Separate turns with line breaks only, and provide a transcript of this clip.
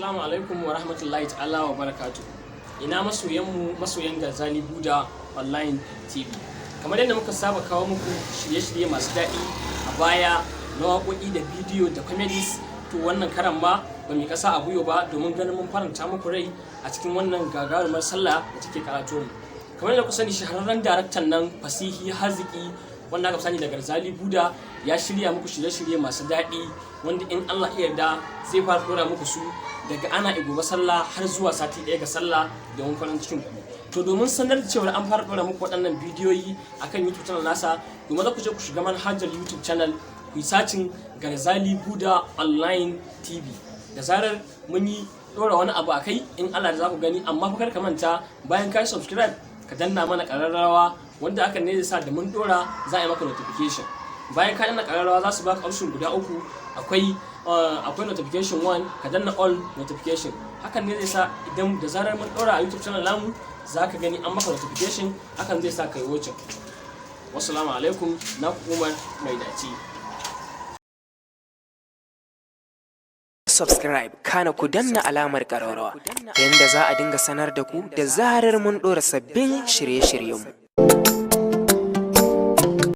Assalamu alaikum wa rahmatullahi ta'ala wa barakatu. Ina masoyan Garzali Buda Online TV. Kamar yadda muka saba kawo muku shirye-shirye masu daɗi a baya na waƙoƙi da bidiyo da comedies, to wannan karan ma ba mu kasa a gwiwa ba domin ganin mun faranta muku rai a cikin wannan gagarumar sallah da take karatu mu. Kamar yadda ku sani, shahararren daraktan nan Fasihi Haziki wanda aka sani da Garzali Buda ya shirya muku shirye-shirye masu daɗi wanda in Allah ya yarda zai fara dora muku su daga ana gobe sallah har zuwa sati ɗaya ga sallah domin farin cikin ku. To domin sanar da cewa an fara dora muku waɗannan bidiyoyi akan YouTube channel nasa, domin za ku je ku shiga manhajar YouTube channel ku yi sacin Garzali Buda Online TV. Da zarar mun yi dora wani abu akai in Allah da za ku gani, amma fa kar ka manta bayan ka yi subscribe ka danna mana ƙararrawa wanda hakan ne zai sa da mun dora za a yi maka notification. Bayan ka danna ƙararrawa za su baka option guda uku, akwai notification 1, ka danna all notification. Hakan ne zai sa idan da zarar mun dora a YouTube channel namu za ka gani an maka notification, hakan zai sa ka yi watching. Wassalamu alaikum, na Umar Mai Daci.
Subscribe kana ku danna alamar ƙararrawa yanda za a dinga sanar da ku da zarar mun ɗora sabbin shirye-shiryenmu.